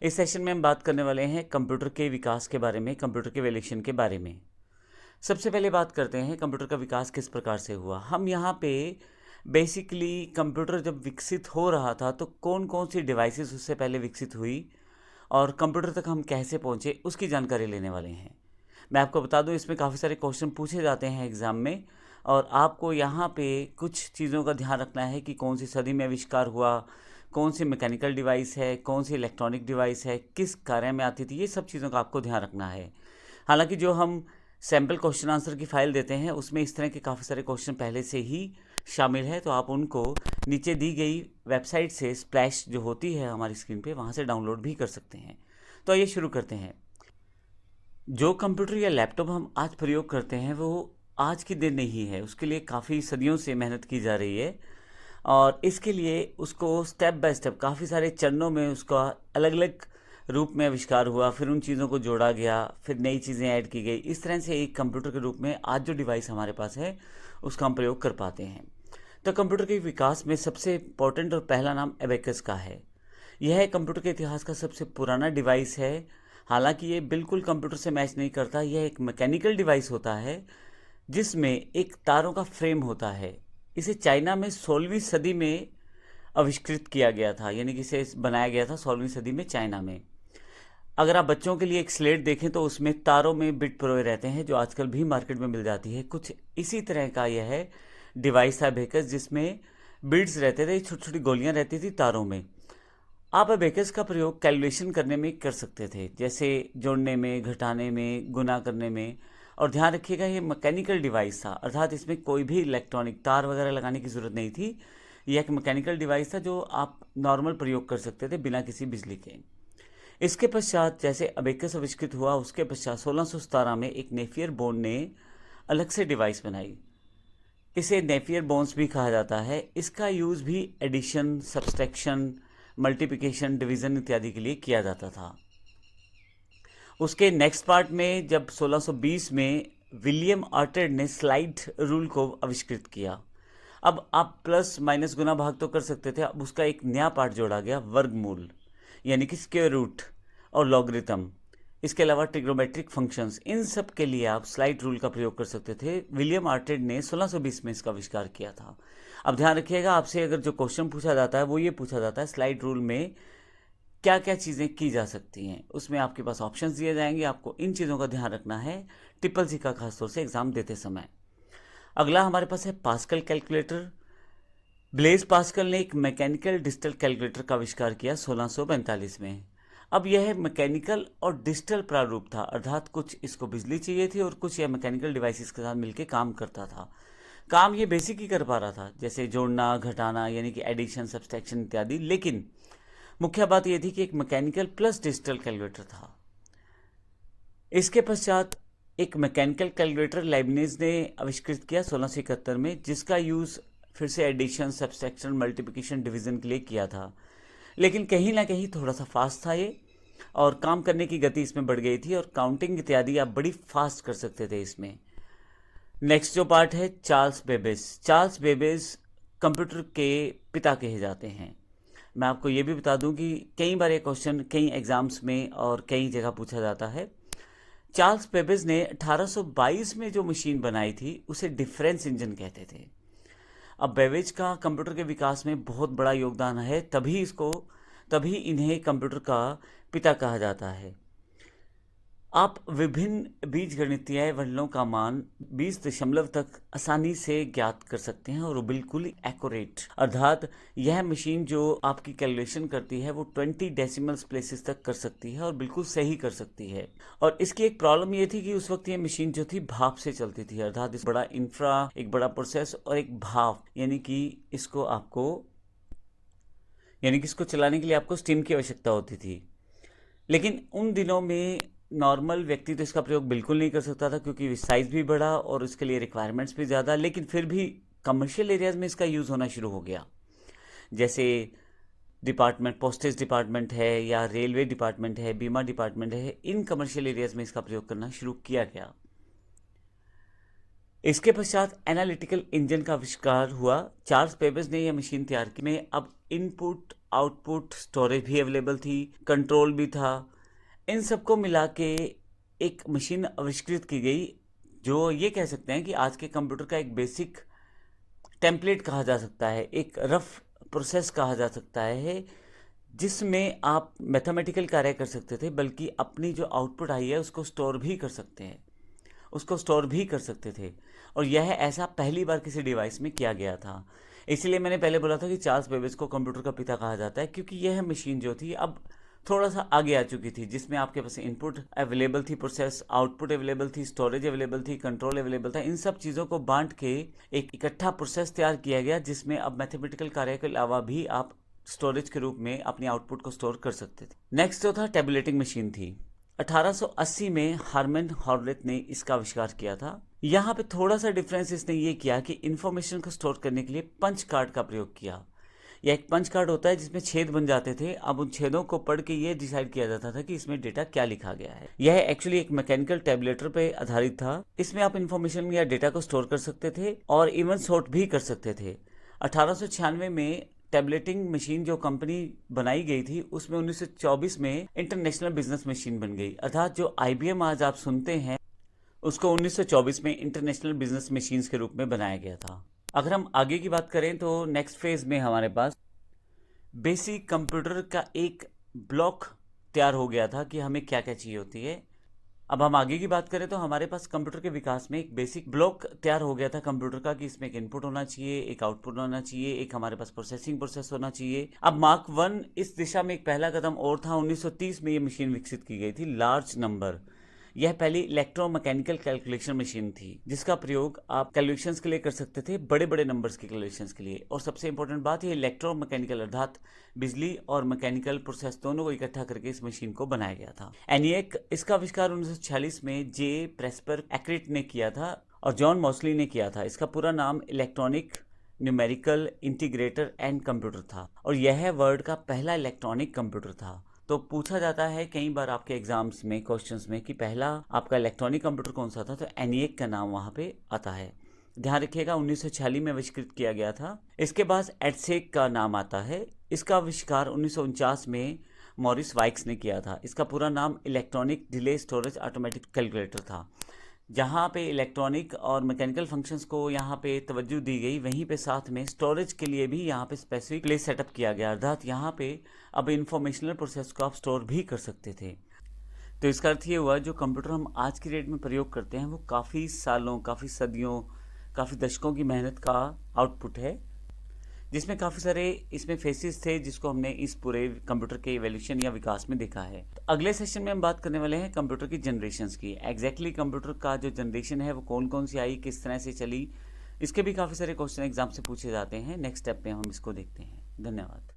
इस सेशन में हम बात करने वाले हैं कंप्यूटर के विकास के बारे में, कंप्यूटर के एवोल्यूशन के बारे में। सबसे पहले बात करते हैं कंप्यूटर का विकास किस प्रकार से हुआ। हम यहाँ पे बेसिकली कंप्यूटर जब विकसित हो रहा था तो कौन कौन सी डिवाइसेस उससे पहले विकसित हुई और कंप्यूटर तक हम कैसे पहुँचे उसकी जानकारी लेने वाले हैं। मैं आपको बता दूं, इसमें काफ़ी सारे क्वेश्चन पूछे जाते हैं एग्ज़ाम में और आपको यहाँ पे कुछ चीज़ों का ध्यान रखना है कि कौन सी सदी में आविष्कार हुआ, कौन सी मैकेनिकल डिवाइस है, कौन सी इलेक्ट्रॉनिक डिवाइस है, किस कार्य में आती थी, ये सब चीज़ों का आपको ध्यान रखना है। हालांकि जो हम सैम्पल क्वेश्चन आंसर की फ़ाइल देते हैं उसमें इस तरह के काफ़ी सारे क्वेश्चन पहले से ही शामिल है, तो आप उनको नीचे दी गई वेबसाइट से स्प्लैश जो होती है हमारी स्क्रीन पे वहाँ से डाउनलोड भी कर सकते हैं। तो आइए शुरू करते हैं। जो कंप्यूटर या लैपटॉप हम आज प्रयोग करते हैं वो आज की दिन नहीं है, उसके लिए काफ़ी सदियों से मेहनत की जा रही है और इसके लिए उसको स्टेप बाय स्टेप काफ़ी सारे चरणों में उसका अलग अलग रूप में आविष्कार हुआ, फिर उन चीज़ों को जोड़ा गया, फिर नई चीज़ें ऐड की गई। इस तरह से एक कंप्यूटर के रूप में आज जो डिवाइस हमारे पास है उसका हम प्रयोग कर पाते हैं। तो कंप्यूटर के विकास में सबसे इम्पोर्टेंट और पहला नाम एबेकस का है। यह कंप्यूटर के इतिहास का सबसे पुराना डिवाइस है। हालांकि ये बिल्कुल कंप्यूटर से मैच नहीं करता, यह एक मैकेनिकल डिवाइस होता है जिसमें एक तारों का फ्रेम होता है। इसे चाइना में 16वीं सदी में आविष्कृत किया गया था, यानी कि इसे बनाया गया था 16वीं सदी में चाइना में। अगर आप बच्चों के लिए एक स्लेट देखें तो उसमें तारों में बिट पिरोए रहते हैं जो आजकल भी मार्केट में मिल जाती है। कुछ इसी तरह का यह डिवाइस था एबेकस, जिसमें बिट्स रहते थे, छोटी छोटी गोलियां रहती थी तारों में। आप एबेकस का प्रयोग कैलकुलेशन करने में कर सकते थे, जैसे जोड़ने में, घटाने में, गुना करने में। और ध्यान रखिएगा ये मैकेनिकल डिवाइस था, अर्थात इसमें कोई भी इलेक्ट्रॉनिक तार वगैरह लगाने की ज़रूरत नहीं थी। यह एक मैकेनिकल डिवाइस था जो आप नॉर्मल प्रयोग कर सकते थे बिना किसी बिजली के। इसके पश्चात जैसे अबेकस आविष्कृत हुआ उसके पश्चात 1617 में एक नेफियर बोन ने अलग से डिवाइस बनाई। इसे नेफियर बोन्स भी कहा जाता है। इसका यूज़ भी एडिशन, सब्सट्रैक्शन, मल्टीप्लिकेशन, डिवीज़न इत्यादि के लिए किया जाता था। उसके नेक्स्ट पार्ट में जब 1620 में विलियम आर्टेड ने स्लाइड रूल को आविष्कृत किया। अब आप प्लस माइनस गुना भाग तो कर सकते थे, अब उसका एक नया पार्ट जोड़ा गया, वर्गमूल, यानी कि स्क्वायर रूट और लॉगरिथम। इसके अलावा ट्रिग्नोमेट्रिक फंक्शंस, इन सब के लिए आप स्लाइड रूल का प्रयोग कर सकते थे। विलियम आर्टेड ने 1620 में इसका आविष्कार किया था। अब ध्यान रखिएगा, आपसे अगर जो क्वेश्चन पूछा जाता है वो ये पूछा जाता है स्लाइड रूल में क्या क्या चीज़ें की जा सकती हैं। उसमें आपके पास ऑप्शंस दिए जाएंगे, आपको इन चीज़ों का ध्यान रखना है ट्रिपल सी का, खासतौर से एग्जाम देते समय। अगला हमारे पास है पास्कल कैलकुलेटर। ब्लेज पास्कल ने एक मैकेनिकल डिजिटल कैलकुलेटर का आविष्कार किया 1645 में। अब यह मैकेनिकल और डिजिटल प्रारूप था, अर्थात कुछ इसको बिजली चाहिए थी और कुछ यह मैकेनिकल डिवाइसेस के साथ मिलकर काम करता था। काम ये बेसिक ही कर पा रहा था, जैसे जोड़ना, घटाना, यानी कि एडिशन, सब्सट्रैक्शन इत्यादि। लेकिन मुख्य बात यह थी कि एक मैकेनिकल प्लस डिजिटल कैलकुलेटर था। इसके पश्चात एक मैकेनिकल कैलकुलेटर लाइबनिज ने आविष्कृत किया 1671 में, जिसका यूज़ फिर से एडिशन, सब्सट्रैक्शन, मल्टीप्लिकेशन, डिवीज़न के लिए किया था। लेकिन कहीं ना कहीं थोड़ा सा फास्ट था ये, और काम करने की गति इसमें बढ़ गई थी और काउंटिंग इत्यादि आप बड़ी फास्ट कर सकते थे इसमें। नेक्स्ट जो पार्ट है, Charles Babbage. Charles Babbage computer के पिता कहे जाते हैं। मैं आपको ये भी बता दूं कि कई बार ये क्वेश्चन कई एग्जाम्स में और कई जगह पूछा जाता है। चार्ल्स बेबेज ने 1822 में जो मशीन बनाई थी उसे डिफरेंस इंजन कहते थे। अब बेबेज का कंप्यूटर के विकास में बहुत बड़ा योगदान है, तभी इन्हें कंप्यूटर का पिता कहा जाता है। आप विभिन्न बीजगणितीय वलनों का मान 20 दशमलव तक आसानी से ज्ञात कर सकते हैं और वो बिल्कुल एक्यूरेट, अर्थात यह मशीन जो आपकी कैलकुलेशन करती है वो 20 डेसिमल्स प्लेसेस तक कर सकती है और बिल्कुल सही कर सकती है। और इसकी एक प्रॉब्लम ये थी कि उस वक्त ये मशीन जो थी भाप से चलती थी, अर्थात इस बड़ा इंफ्रा, एक बड़ा प्रोसेस और एक भाप, यानी कि इसको चलाने के लिए आपको स्टीम की आवश्यकता होती थी। लेकिन उन दिनों में नॉर्मल व्यक्ति तो इसका प्रयोग बिल्कुल नहीं कर सकता था, क्योंकि साइज़ भी बड़ा और उसके लिए रिक्वायरमेंट्स भी ज़्यादा। लेकिन फिर भी कमर्शियल एरियाज़ में इसका यूज़ होना शुरू हो गया, जैसे डिपार्टमेंट, पोस्टेज डिपार्टमेंट है या रेलवे डिपार्टमेंट है, बीमा डिपार्टमेंट है, इन कमर्शियल एरियाज़ में इसका प्रयोग करना शुरू किया गया। इसके पश्चात एनालिटिकल इंजन का आविष्कार हुआ। चार्ल्स बेबेज ने यह मशीन तैयार की। में अब इनपुट आउटपुट स्टोरेज भी अवेलेबल थी, कंट्रोल भी था। इन सबको मिला के एक मशीन आविष्कृत की गई जो ये कह सकते हैं कि आज के कंप्यूटर का एक बेसिक टेम्पलेट कहा जा सकता है, एक रफ प्रोसेस कहा जा सकता है, जिसमें आप मैथमेटिकल कार्य कर सकते थे, बल्कि अपनी जो आउटपुट आई है उसको स्टोर भी कर सकते हैं, उसको स्टोर भी कर सकते थे। और यह ऐसा पहली बार किसी डिवाइस में किया गया था। इसलिए मैंने पहले बोला था कि चार्ल्स बेबेज को कंप्यूटर का पिता कहा जाता है, क्योंकि यह मशीन जो थी अब थोड़ा सा आगे आ चुकी थी, जिसमें आपके पास इनपुट अवेलेबल थी, प्रोसेस आउटपुट अवेलेबल थी, स्टोरेज अवेलेबल थी, कंट्रोल अवेलेबल था। इन सब चीज़ों को बांट के एक इकट्ठा प्रोसेस तैयार किया गया, जिसमें अब मैथमेटिकल कार्य के अलावा भी आप स्टोरेज के रूप में अपनी आउटपुट को स्टोर कर सकते थे। नेक्स्ट जो था टेबुलेटिंग मशीन थी। 1880 में हार्मन हॉर्लेथ ने इसका आविष्कार किया था। यहाँ पे थोड़ा सा डिफरेंस इसने ये किया कि इंफॉर्मेशन को स्टोर करने के लिए पंच कार्ड का प्रयोग किया। यह एक पंच कार्ड होता है जिसमें छेद बन जाते थे। अब उन छेदों को पढ़ के ये डिसाइड किया जाता था कि इसमें डेटा क्या लिखा गया है। यह एक्चुअली एक मैकेनिकल टैबुलेटर पे आधारित था। इसमें आप इंफॉर्मेशन या डेटा को स्टोर कर सकते थे और इवन सॉर्ट भी कर सकते थे। 1896 में टैबलेटिंग मशीन जो कंपनी बनाई गई थी, उसमें 1924 में इंटरनेशनल बिजनेस मशीन बन गई। अर्थात जो IBM आज आप सुनते हैं, उसको 1924 में इंटरनेशनल बिजनेस मशीन्स के रूप में बनाया गया था। अगर हम आगे की बात करें तो नेक्स्ट फेज में हमारे पास बेसिक कंप्यूटर का एक ब्लॉक तैयार हो गया था कि हमें क्या क्या चाहिए होती है। अब हम आगे की बात करें तो हमारे पास कंप्यूटर के विकास में एक बेसिक ब्लॉक तैयार हो गया था कंप्यूटर का, कि इसमें एक इनपुट होना चाहिए, एक आउटपुट होना चाहिए, एक हमारे पास प्रोसेसिंग प्रोसेस होना चाहिए। अब मार्क 1 इस दिशा में एक पहला कदम और था। 1930 में ये मशीन विकसित की गई थी, लार्ज नंबर। यह पहली इलेक्ट्रोमैकेनिकल कैलकुलेशन मशीन थी, जिसका प्रयोग आप कैलकुलेशंस के लिए कर सकते थे, बड़े बड़े नंबर्स के कैलकुलेशंस के लिए। और सबसे इंपॉर्टेंट बात, ये इलेक्ट्रोमैकेनिकल अर्थात बिजली और मैकेनिकल प्रोसेस दोनों को इकट्ठा करके इस मशीन को बनाया गया था। ENIAC इसका आविष्कार 1946 में जे प्रेस्पर एक्रिट ने किया था और जॉन मॉसली ने किया था। इसका पूरा नाम electronic numerical integrator and computer था और यह वर्ल्ड का पहला इलेक्ट्रॉनिक कंप्यूटर था। तो पूछा जाता है कई बार आपके एग्जाम्स में, क्वेश्चंस में, कि पहला आपका इलेक्ट्रॉनिक कंप्यूटर कौन सा था, तो ENIAC का नाम वहाँ पे आता है। ध्यान रखिएगा, 1946 में आविष्कृत किया गया था। इसके बाद EDSEC का नाम आता है। इसका आविष्कार 1949 में मॉरिस वाइक्स ने किया था। इसका पूरा नाम electronic delay storage automatic calculator था। जहाँ पे इलेक्ट्रॉनिक और मैकेनिकल फंक्शंस को यहाँ पे तवज्जो दी गई, वहीं पे साथ में स्टोरेज के लिए भी यहाँ पे स्पेसिफिक प्लेस सेटअप किया गया। अर्थात यहाँ पे अब इंफॉर्मेशनल प्रोसेस को आप स्टोर भी कर सकते थे। तो इसका अर्थ ये हुआ, जो कंप्यूटर हम आज की डेट में प्रयोग करते हैं वो काफ़ी सालों, काफ़ी सदियों, काफ़ी दशकों की मेहनत का आउटपुट है, जिसमें काफ़ी सारे इसमें फेसेस थे जिसको हमने इस पूरे कंप्यूटर के इवोल्यूशन या विकास में देखा है। तो अगले सेशन में हम बात करने वाले हैं कंप्यूटर की जनरेशन्स की। एग्जैक्टली कंप्यूटर का जो जनरेशन है वो कौन कौन सी आई, किस तरह से चली, इसके भी काफ़ी सारे क्वेश्चन एग्जाम से पूछे जाते हैं। नेक्स्ट स्टेप पे हम इसको देखते हैं। धन्यवाद।